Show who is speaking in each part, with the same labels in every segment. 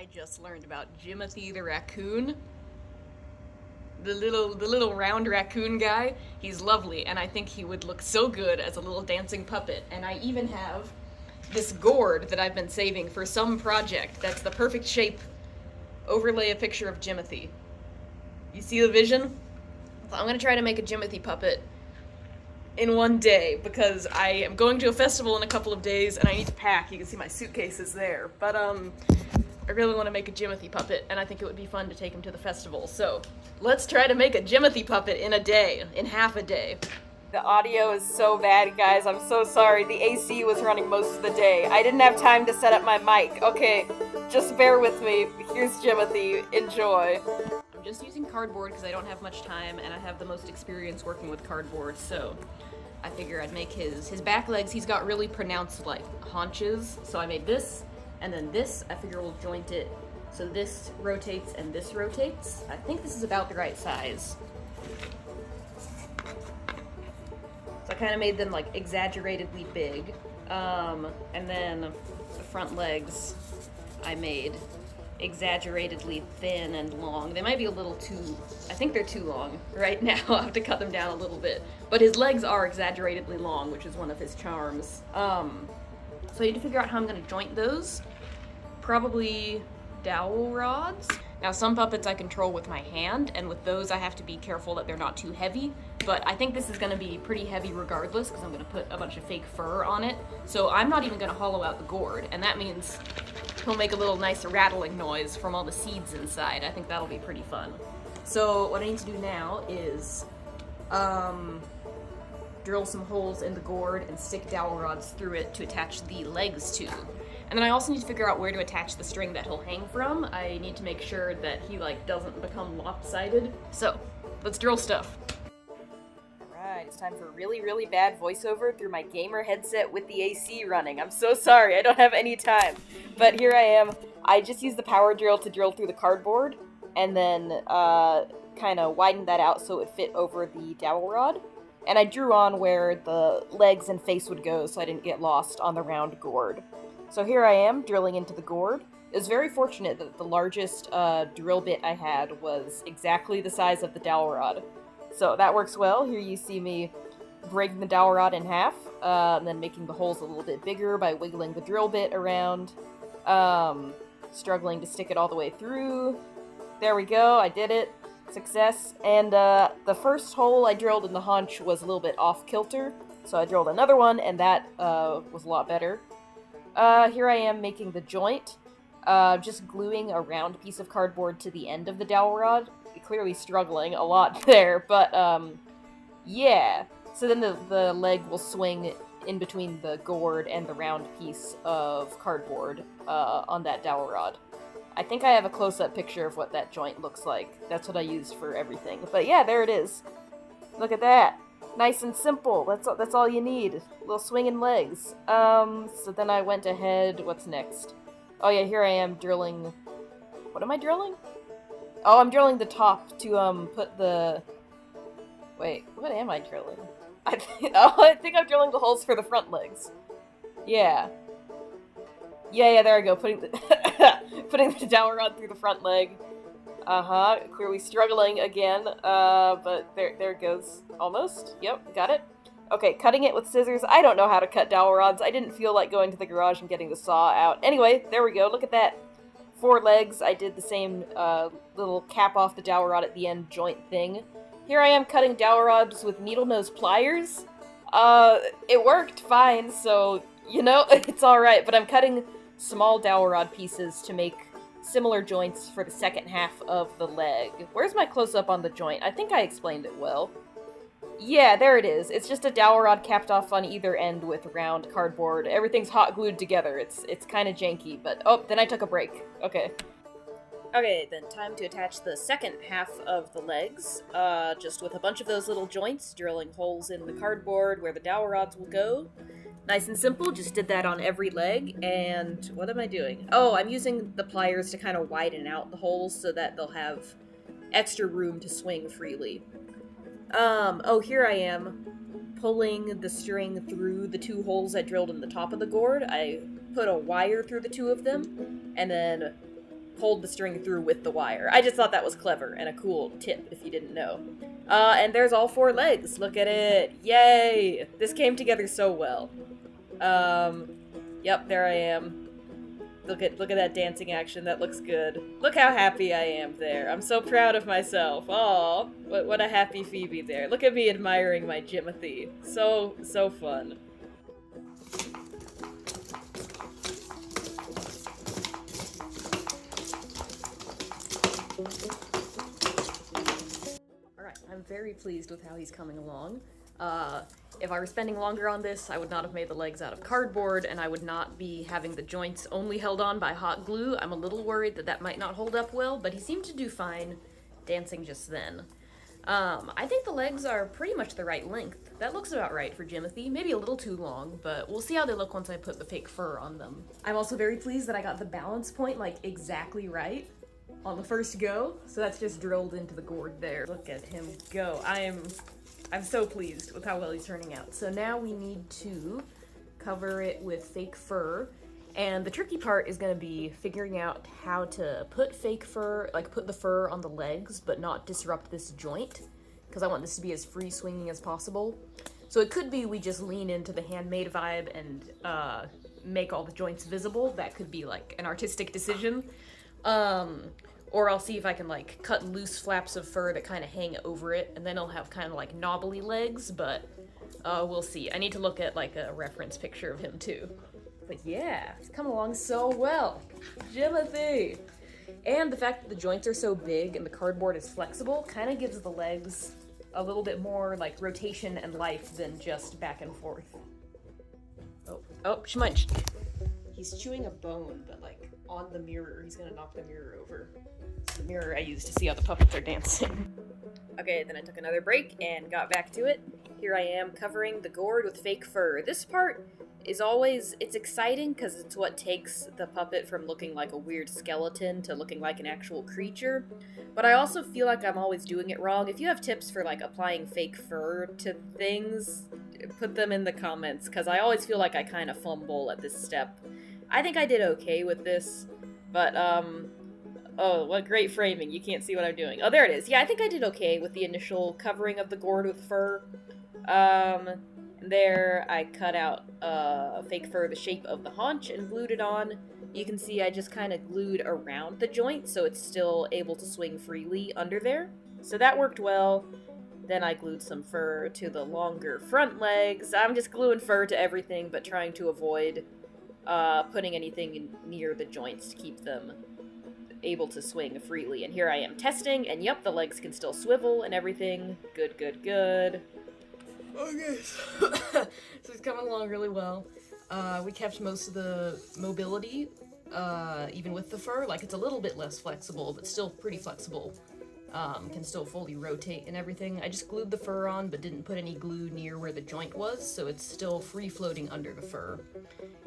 Speaker 1: I just learned about Jimothy the raccoon. The little round raccoon guy. He's lovely, and I think he would look so good as a little dancing puppet. And I even have this gourd that I've been saving for some project that's the perfect shape. Overlay a picture of Jimothy. You see the vision? So I'm gonna try to make a Jimothy puppet in one day because I am going to a festival in a couple of days and I need to pack. You can see my suitcases there. But I really want to make a Jimothy puppet, and I think it would be fun to take him to the festival. So let's try to make a Jimothy puppet in a day, in half a day. The audio is so bad, guys. I'm so sorry. The AC was running most of the day. I didn't have time to set up my mic. Okay, just bear with me. Here's Jimothy. Enjoy. I'm just using cardboard because I don't have much time, and I have the most experience working with cardboard, so I figure I'd make his back legs. He's got really pronounced, like, haunches, so I made this. And then this, I figure we'll joint it so this rotates and this rotates. I think this is about the right size. So I kind of made them like exaggeratedly big. And then the front legs I made exaggeratedly thin and long. They might be a little too, I think they're too long right now. I'll have to cut them down a little bit. But his legs are exaggeratedly long, which is one of his charms. So I need to figure out how I'm gonna joint those. Probably dowel rods. Now some puppets I control with my hand, and with those I have to be careful that they're not too heavy, but I think this is gonna be pretty heavy regardless because I'm gonna put a bunch of fake fur on it. So I'm not even gonna hollow out the gourd, and that means he'll make a little nice rattling noise from all the seeds inside. I think that'll be pretty fun. So what I need to do now is drill some holes in the gourd and stick dowel rods through it to attach the legs to. And then I also need to figure out where to attach the string that he'll hang from. I need to make sure that he doesn't become lopsided. So, let's drill stuff. Alright, it's time for really, really bad voiceover through my gamer headset with the AC running. I'm so sorry, I don't have any time. But here I am. I just used the power drill to drill through the cardboard, and then kind of widened that out so it fit over the dowel rod. And I drew on where the legs and face would go so I didn't get lost on the round gourd. So here I am, drilling into the gourd. It was very fortunate that the largest drill bit I had was exactly the size of the dowel rod. So that works well. Here you see me breaking the dowel rod in half, and then making the holes a little bit bigger by wiggling the drill bit around, struggling to stick it all the way through. There we go, I did it. Success. And the first hole I drilled in the haunch was a little bit off-kilter, so I drilled another one, and that was a lot better. Here I am making the joint, just gluing a round piece of cardboard to the end of the dowel rod. Clearly struggling a lot there, but, yeah. So then the leg will swing in between the gourd and the round piece of cardboard, on that dowel rod. I think I have a close-up picture of what that joint looks like. That's what I use for everything. But yeah, there it is. Look at that. Nice and simple. That's all you need. Little swinging legs. So then I went ahead. What's next? Oh yeah, here I am drilling. What am I drilling? Oh, I'm drilling the top to put the. Wait, what am I drilling? I think I'm drilling the holes for the front legs. Yeah. Yeah, there I go. Putting the dowel rod through the front leg. Clearly struggling again, but there it goes. Almost. Yep, got it. Okay, cutting it with scissors. I don't know how to cut dowel rods. I didn't feel like going to the garage and getting the saw out. Anyway, there we go. Look at that. 4 legs. I did the same little cap off the dowel rod at the end joint thing. Here I am cutting dowel rods with needle nose pliers. It worked fine, so, you know, it's alright, but I'm cutting small dowel rod pieces to make similar joints for the second half of the leg. Where's my close-up on the joint? I think I explained it well. Yeah, there it is. It's just a dowel rod capped off on either end with round cardboard. Everything's hot glued together. It's kind of janky, but oh, then I took a break. Okay. Okay, then time to attach the second half of the legs, just with a bunch of those little joints, drilling holes in the cardboard where the dowel rods will go. Nice and simple, just did that on every leg, and what am I doing? Oh, I'm using the pliers to kind of widen out the holes so that they'll have extra room to swing freely. Oh, here I am, pulling the string through the 2 holes I drilled in the top of the gourd. I put a wire through the 2 of them, and then pulled the string through with the wire. I just thought that was clever and a cool tip if you didn't know. And there's all 4 legs. Look at it. Yay! This came together so well. Yep, there I am. Look at that dancing action. That looks good. Look how happy I am there. I'm so proud of myself. Aw, what a happy Phoebe there. Look at me admiring my Jimothy. So fun. Alright, I'm very pleased with how he's coming along. If I were spending longer on this, I would not have made the legs out of cardboard, and I would not be having the joints only held on by hot glue. I'm a little worried that might not hold up well, but he seemed to do fine dancing just then. I think the legs are pretty much the right length. That looks about right for Jimothy. Maybe a little too long, but we'll see how they look once I put the fake fur on them. I'm also very pleased that I got the balance point, like, exactly right on the first go, so that's just drilled into the gourd there. Look at him go. I'm so pleased with how well he's turning out. So now we need to cover it with fake fur, and the tricky part is going to be figuring out how to put fake fur, like put the fur on the legs, but not disrupt this joint, because I want this to be as free swinging as possible. So it could be we just lean into the handmade vibe and make all the joints visible. That could be like an artistic decision. Or I'll see if I can like cut loose flaps of fur that kind of hang over it, and then it'll have kind of like knobbly legs, but we'll see. I need to look at like a reference picture of him too. But yeah, it's coming along so well. Jimothy! And the fact that the joints are so big and the cardboard is flexible kind of gives the legs a little bit more like rotation and life than just back and forth. Oh, she munched. He's chewing a bone, but like on the mirror. He's gonna knock the mirror over. It's the mirror I use to see how the puppets are dancing. Okay, then I took another break and got back to it. Here I am covering the gourd with fake fur. This part is always, it's exciting because it's what takes the puppet from looking like a weird skeleton to looking like an actual creature. But I also feel like I'm always doing it wrong. If you have tips for like applying fake fur to things, put them in the comments, because I always feel like I kind of fumble at this step. I think I did okay with this, but oh, what great framing. You can't see what I'm doing. Oh, there it is. Yeah, I think I did okay with the initial covering of the gourd with fur. There I cut out fake fur the shape of the haunch and glued it on. You can see I just kind of glued around the joint so it's still able to swing freely under there. So that worked well. Then I glued some fur to the longer front legs. I'm just gluing fur to everything but trying to avoid putting anything near the joints to keep them able to swing freely. And here I am testing, and yep, the legs can still swivel and everything. Good, good, good. Okay, so it's coming along really well. We kept most of the mobility, even with the fur. Like, it's a little bit less flexible, but still pretty flexible. Can still fully rotate and everything. I just glued the fur on, but didn't put any glue near where the joint was, so it's still free floating under the fur.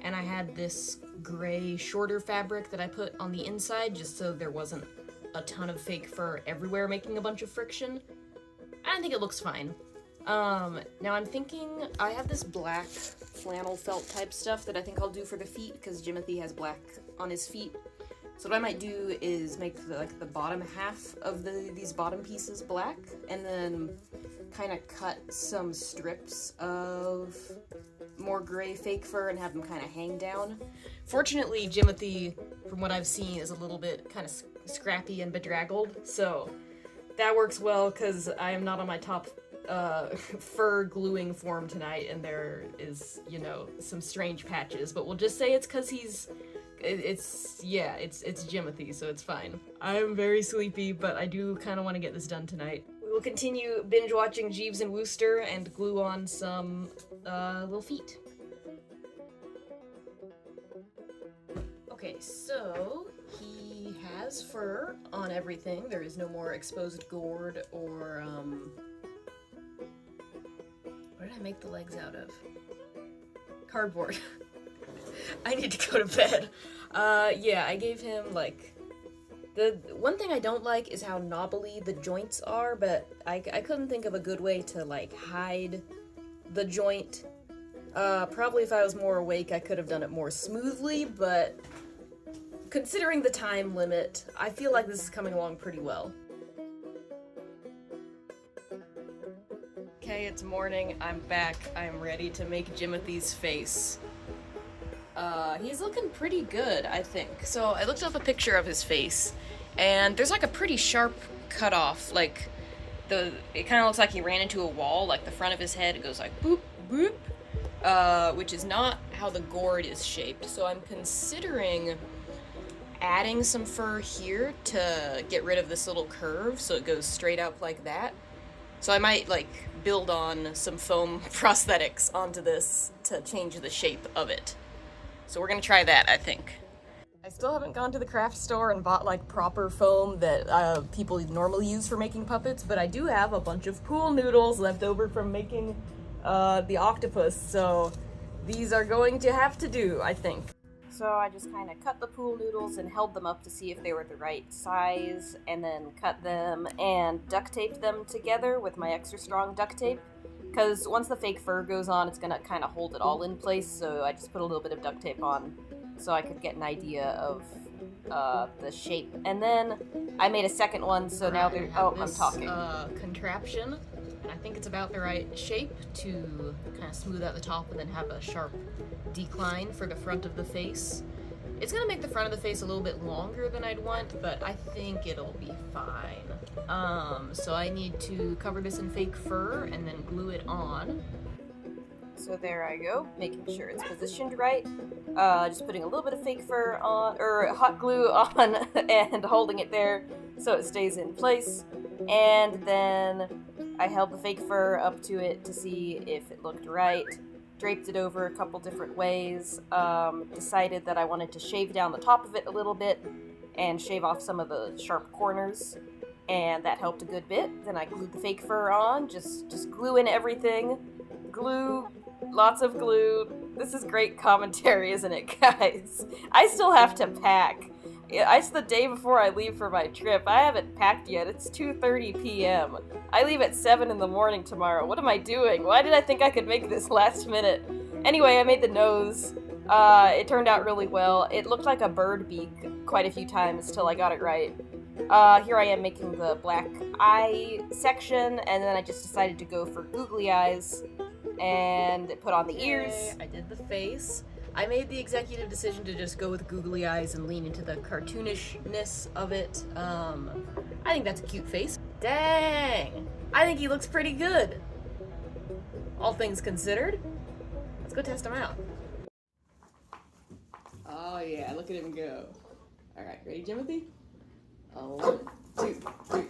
Speaker 1: And I had this gray, shorter fabric that I put on the inside, just so there wasn't a ton of fake fur everywhere making a bunch of friction. I think it looks fine. Now I'm thinking, I have this black flannel felt type stuff that I think I'll do for the feet, because Jimothy has black on his feet. So what I might do is make the bottom half of these bottom pieces black, and then kind of cut some strips of more gray fake fur and have them kind of hang down. Fortunately, Jimothy, from what I've seen, is a little bit kind of scrappy and bedraggled, so that works well because I am not on my top fur gluing form tonight, and there is, you know, some strange patches, but we'll just say it's because it's Jimothy, so it's fine. I'm very sleepy, but I do kind of want to get this done tonight. We will continue binge watching Jeeves and Wooster and glue on some little feet. Okay, so he has fur on everything. There is no more exposed gourd or what did I make the legs out of? Cardboard. I need to go to bed. Yeah, I gave him, like, the one thing I don't like is how knobbly the joints are, but I couldn't think of a good way to, like, hide the joint. Probably if I was more awake, I could have done it more smoothly, but considering the time limit, I feel like this is coming along pretty well. Okay, it's morning, I'm back, I'm ready to make Jimothy's face. He's looking pretty good, I think. So I looked up a picture of his face, and there's like a pretty sharp cutoff, like, it kind of looks like he ran into a wall, like the front of his head, it goes like boop, boop, which is not how the gourd is shaped, so I'm considering adding some fur here to get rid of this little curve so it goes straight up like that. So I might, like, build on some foam prosthetics onto this to change the shape of it. So we're gonna try that, I think. I still haven't gone to the craft store and bought, like, proper foam that people normally use for making puppets, but I do have a bunch of pool noodles left over from making the octopus, so these are going to have to do, I think. So I just kind of cut the pool noodles and held them up to see if they were the right size, and then cut them and duct taped them together with my extra strong duct tape. Because once the fake fur goes on, it's gonna kind of hold it all in place, so I just put a little bit of duct tape on so I could get an idea of the shape. And then I made a second one, so now they're... Oh, I'm talking. Contraption, and I think it's about the right shape to kind of smooth out the top and then have a sharp decline for the front of the face. It's gonna make the front of the face a little bit longer than I'd want, but I think it'll be fine. So I need to cover this in fake fur and then glue it on. So there I go, making sure it's positioned right. Just putting a little bit of fake fur on, or hot glue on, and holding it there so it stays in place. And then I held the fake fur up to it to see if it looked right. Draped it over a couple different ways. Decided that I wanted to shave down the top of it a little bit and shave off some of the sharp corners, and that helped a good bit. Then I glued the fake fur on, just glue in everything. Glue, lots of glue. This is great commentary, isn't it, guys? I still have to pack. It's the day before I leave for my trip. I haven't packed yet. It's 2:30 p.m. I leave at 7 in the morning tomorrow. What am I doing? Why did I think I could make this last minute? Anyway, I made the nose. It turned out really well. It looked like a bird beak quite a few times till I got it right. Here I am making the black eye section, and then I just decided to go for googly eyes and put on the ears. I did the face. I made the executive decision to just go with googly eyes and lean into the cartoonishness of it. I think that's a cute face. Dang! I think he looks pretty good. All things considered. Let's go test him out. Oh yeah, look at him go. Alright, ready, Jimothy? 1, 2, 3.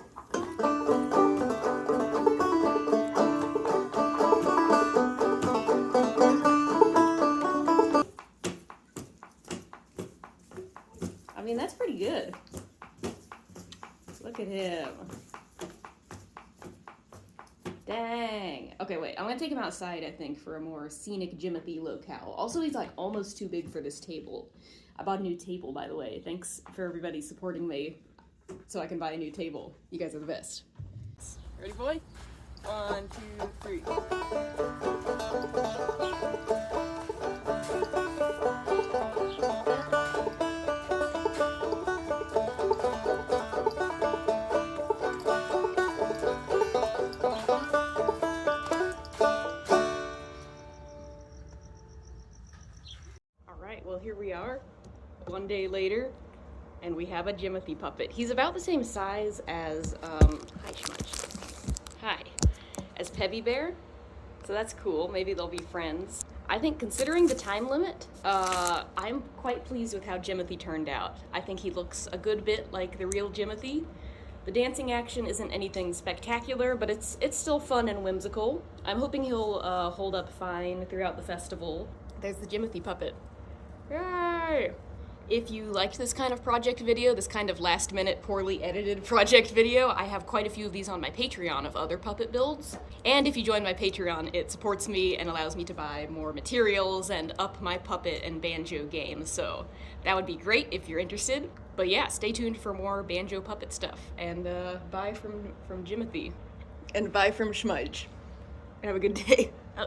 Speaker 1: I mean, that's pretty good. Look at him. Dang. Okay, wait. I'm gonna take him outside, I think, for a more scenic Jimothy locale. Also, he's like almost too big for this table. I bought a new table, by the way. Thanks for everybody supporting me so I can buy a new table. You guys are the best. Ready, boy? 1, 2, 3. Well, here we are, one day later, and we have a Jimothy puppet. He's about the same size as, hi Schmudge. Hi. As Pebby Bear, so that's cool. Maybe they'll be friends. I think considering the time limit, I'm quite pleased with how Jimothy turned out. I think he looks a good bit like the real Jimothy. The dancing action isn't anything spectacular, but it's still fun and whimsical. I'm hoping he'll hold up fine throughout the festival. There's the Jimothy puppet. Yay! If you liked this kind of project video, this kind of last-minute, poorly edited project video, I have quite a few of these on my Patreon of other puppet builds. And if you join my Patreon, it supports me and allows me to buy more materials and up my puppet and banjo game, so that would be great if you're interested. But yeah, stay tuned for more banjo puppet stuff, and bye from Jimothy. And bye from Schmudge. Have a good day. Oh.